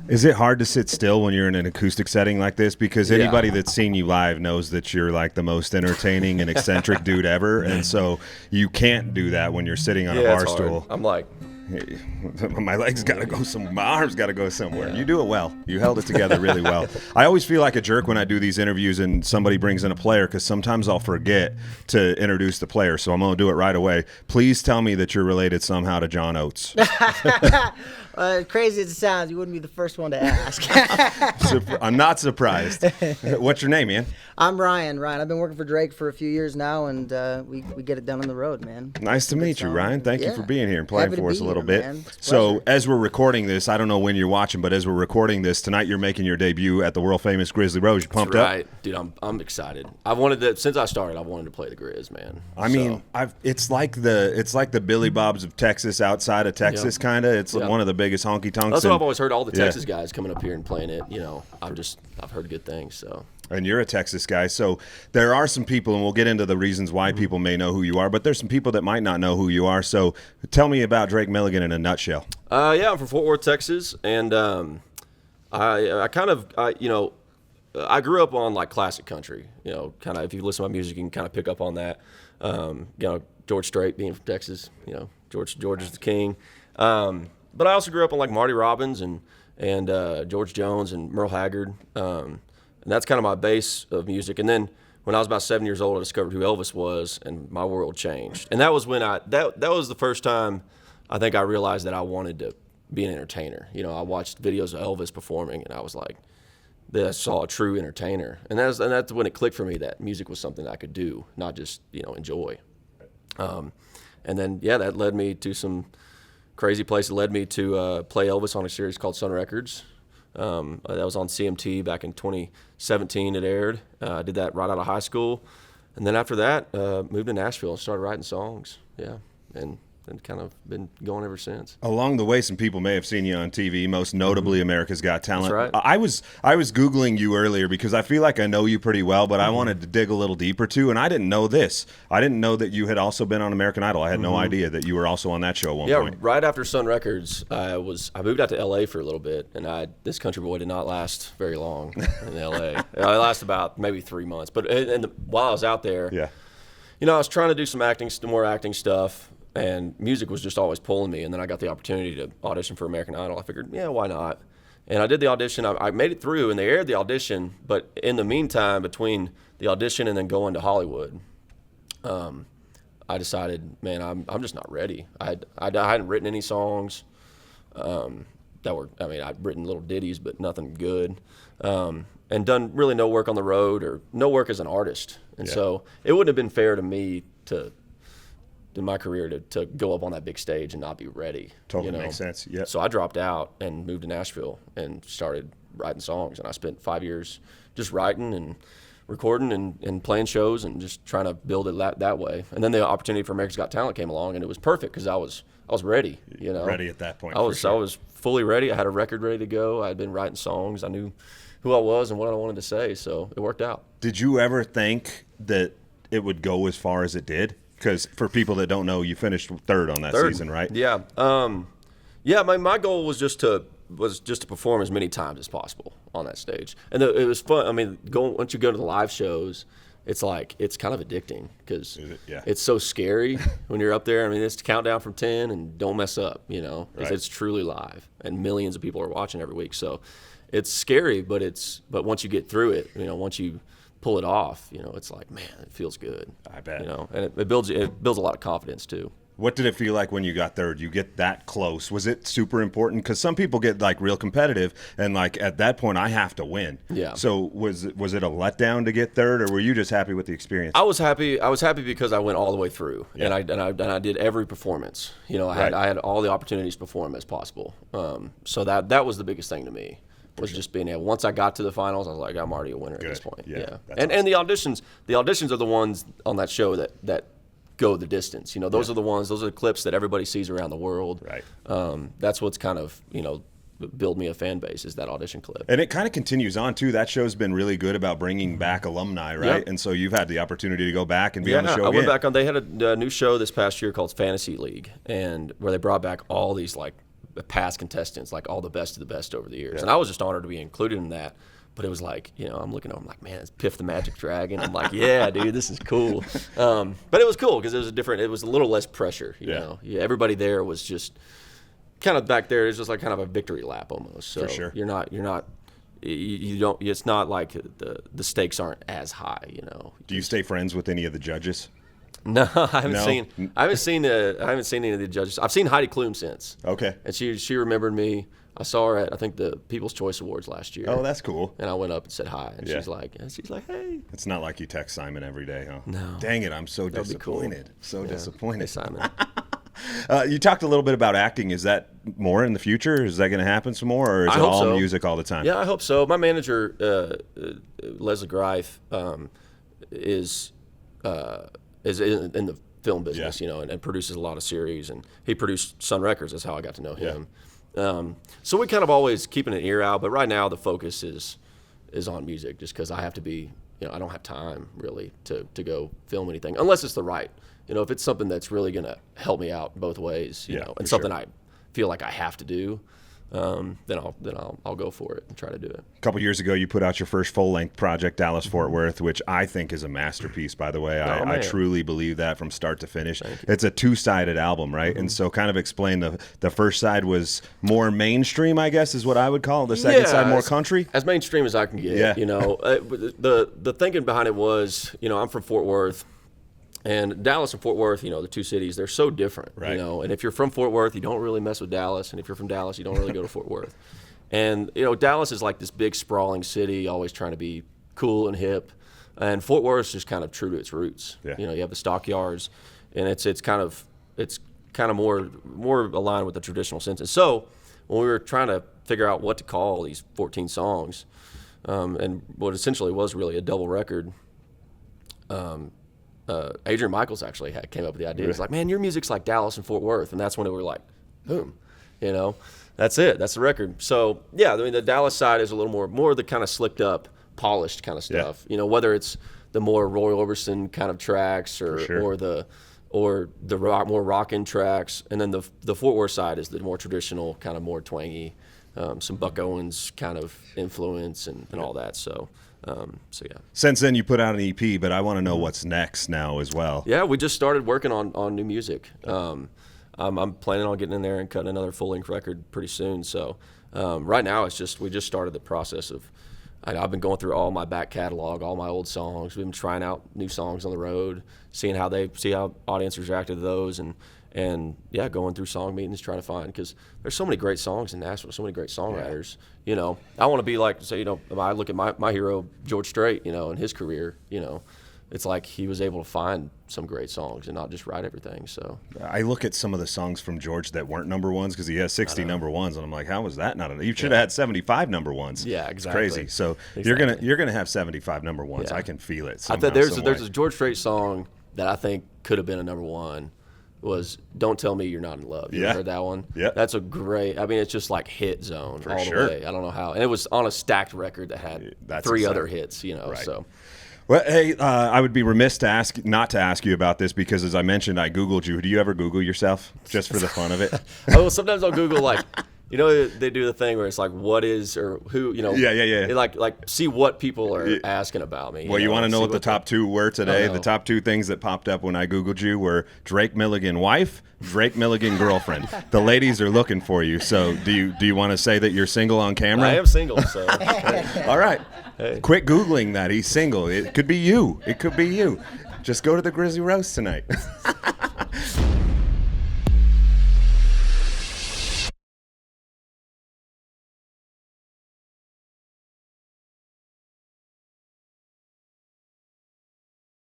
Is it hard to sit still when you're in an acoustic setting like this? Because anybody that's seen you live knows that you're like the most entertaining and eccentric dude ever, and so you can't do that when you're sitting on a bar stool. I'm like, hey, my legs got to go somewhere. My arms got to go somewhere. You do it well. You held it together really well. I always feel like a jerk when I do these interviews and somebody brings in a player, because sometimes I'll forget to introduce the player, so I'm going to do it right away. Please tell me that you're related somehow to John Oates. Crazy as it sounds, you wouldn't be the first one to ask. I'm not surprised. What's your name, man? I'm Ryan. I've been working for Drake for a few years now, and we get it done on the road, man. Nice to meet you, Ryan. Thank you for being here and playing for us a little bit. Man. So as we're recording this, I don't know when you're watching, but as we're recording this, tonight you're making your debut at the world-famous Grizzly Rose. You pumped up? Right. Dude, I'm excited. I've wanted to, since I started, I've wanted to play the Grizz, man. I mean, it's like the Billy Bobs of Texas, outside of Texas, kind of. It's one of the biggest honky tonks. That's what I've always heard. All the Texas guys coming up here and playing it. You know, I've heard good things. So. And you're a Texas guy, so there are some people, and we'll get into the reasons why people may know who you are, but there's some people that might not know who you are. So tell me about Drake Milligan in a nutshell. I'm from Fort Worth, Texas, and I grew up on like classic country. You know, kind of if you listen to my music, you can kind of pick up on that. George Strait being from Texas, you know, George is the king. But I also grew up on like Marty Robbins and George Jones and Merle Haggard. And that's kind of my base of music. And then when I was about 7 years old, I discovered who Elvis was, and my world changed. And that was when that was the first time I think I realized that I wanted to be an entertainer. You know, I watched videos of Elvis performing, and I was like, I saw a true entertainer. And that's when it clicked for me that music was something I could do, not just, you know, enjoy. And then, that led me to some crazy place. It led me to play Elvis on a series called Sun Records. That was on CMT back in 2017. It aired. I did that right out of high school, and then after that, moved to Nashville and started writing songs. And kind of been going ever since. Along the way, some people may have seen you on TV, most notably America's Got Talent. That's right. I was Googling you earlier because I feel like I know you pretty well, but I wanted to dig a little deeper too, and I didn't know this. I didn't know that you had also been on American Idol. I had no idea that you were also on that show at one point. Yeah, right after Sun Records, I moved out to L.A. for a little bit, and this country boy did not last very long in L.A. I lasted about maybe 3 months, but while I was out there, you know, I was trying to do some more acting stuff. And music was just always pulling me. And then I got the opportunity to audition for American Idol. I figured, why not? And I did the audition. I made it through, and they aired the audition. But in the meantime, between the audition and then going to Hollywood, I decided, man, I'm just not ready. I hadn't written any songs I'd written little ditties, but nothing good. And done really no work on the road or no work as an artist. And so it wouldn't have been fair to me in my career to go up on that big stage and not be ready. Totally makes sense. Yeah. So I dropped out and moved to Nashville and started writing songs. And I spent 5 years just writing and recording and playing shows and just trying to build it that way. And then the opportunity for America's Got Talent came along, and it was perfect because I was ready. You know, ready at that point. I was fully ready. I had a record ready to go. I had been writing songs. I knew who I was and what I wanted to say. So it worked out. Did you ever think that it would go as far as it did? Because for people that don't know, you finished third on that season, right? Yeah. My goal was just to perform as many times as possible on that stage, and it was fun. I mean, once you go to the live shows, it's kind of addicting because it's so scary when you're up there. I mean, it's countdown from 10 and don't mess up. You know, it's truly live, and millions of people are watching every week. So it's scary, but once you get through it, you know, once you pull it off, you know, it's like, man, it feels good. I bet. You know, and it builds a lot of confidence too. What did it feel like when you got third? You get that close. Was it super important? Because some people get like real competitive, and like at that point, I have to win. Yeah. So was it a letdown to get third, or were you just happy with the experience? I was happy. I was happy because I went all the way through, and I did every performance. You know, I had all the opportunities to perform as possible. So that was the biggest thing to me. Was just being able. Once I got to the finals, I was like, I'm already a winner at this point. Yeah. And the auditions are the ones on that show that go the distance. You know, those are the clips that everybody sees around the world. Right. That's what's kind of, you know, build me a fan base is that audition clip. And it kind of continues on too. That show's been really good about bringing back alumni, right? Yep. And so you've had the opportunity to go back and be on the show again. I went back on. They had a new show this past year called Fantasy League, and where they brought back all these like past contestants, like all the best of the best over the years. And I was just honored to be included in that. But it was like, I'm looking at him like, man, it's Piff the Magic Dragon. I'm like, yeah, dude, this is cool. But it was cool because it was a little less pressure, you know. Yeah, everybody there was just kind of back there. It's just like kind of a victory lap almost. So For sure. you don't, it's not like the stakes aren't as high, you know. Do you stay friends with any of the judges? No, I haven't seen any of the judges. I've seen Heidi Klum since. Okay. And she remembered me. I saw her at, I think, the People's Choice Awards last year. Oh, that's cool. And I went up and said hi, and Yeah. she's like, hey. It's not like you text Simon every day, huh? No. Dang it, I'm so That'd be cool. disappointed. So Yeah. disappointed. Hey, Simon. You talked a little bit about acting. Is that more in the future? Is that going to happen some more, or is I it hope all so. music all the time? Yeah, I hope so. My manager, Leslie Greif, is in the film business, Yeah. and produces a lot of series. And he produced Sun Records. That's how I got to know him. So we kind of always keeping an ear out. But right now the focus is on music, just because I have to be, I don't have time really to go film anything unless it's the right. If it's something that's really going to help me out both ways, Yeah, and for something sure. I feel like I have to do, then I'll go for it and try to do it. A couple years ago, you put out your first full-length project, Dallas Fort Worth, which I think is a masterpiece, by the way. I man. truly believe that from start to finish. It's a two-sided album, right? And so kind of explain the first side was more mainstream, I guess, is what I would call it. The second side more country? As mainstream as I can get, Yeah. The thinking behind it was, I'm from Fort Worth. And Dallas and Fort Worth, the two cities, they're so different, Right. And if you're from Fort Worth, you don't really mess with Dallas. And if you're from Dallas, you don't really go to Fort Worth. And, Dallas is like this big sprawling city, always trying to be cool and hip. And Fort Worth's just kind of true to its roots. Yeah. You have the stockyards, and it's kind of more aligned with the traditional sense. And so when we were trying to figure out what to call these 14 songs, and what essentially was really a double record, Adrian Michaels actually came up with the idea. He's like, man, your music's like Dallas and Fort Worth. And that's when we were like, boom, that's it. That's the record. So, yeah, the Dallas side is a little more the kind of slicked up, polished kind of stuff. Yeah. Whether it's the more Roy Orbison kind of tracks or the more rockin' tracks. And then the Fort Worth side is the more traditional, kind of more twangy, some Buck Owens kind of influence and all that. So yeah. Since then, you put out an EP, but I want to know what's next now as well. Yeah, we just started working on new music. I'm planning on getting in there and cutting another full-length record pretty soon. So right now, we just started the process of. I've been going through all my back catalog, all my old songs. We've been trying out new songs on the road, seeing how audiences reacted to those, and yeah, going through song meetings trying to find, because there's so many great songs in Nashville, so many great songwriters. I want to be like, I look at my hero George Strait, and his career, it's like he was able to find some great songs and not just write everything. So I look at some of the songs from George that weren't number ones, because he has 60 number ones, and I'm like, how was that not enough? You should have had 75 number ones. Yeah, exactly. It's crazy. So Exactly. you're gonna have 75 number ones. Yeah. I can feel it. I Somehow, thought there's some way. a George Strait song that I think could have been a number one. Was Don't Tell Me You're Not in Love. You Yeah. ever heard that one? Yeah. That's a great, it's just like hit zone all sure. the way. I don't know how. And it was on a stacked record that had That's three exciting. other hits, Right. so. Well, hey, I would be remiss not to ask you about this, because as I mentioned, I Googled you. Do you ever Google yourself just for the fun of it? Sometimes I'll Google, like, they do the thing where it's like, what is, or who, Yeah. they like see what people are asking about me. Well, you want to know see what the top two were today? I know. The top two things that popped up when I Googled you were Drake Milligan wife, Drake Milligan girlfriend. The ladies are looking for you. So do you want to say that you're single on camera? I am single, so. All right. Hey. Quit Googling that. He's single. It could be you. It could be you. Just go to the Grizzly Rose tonight.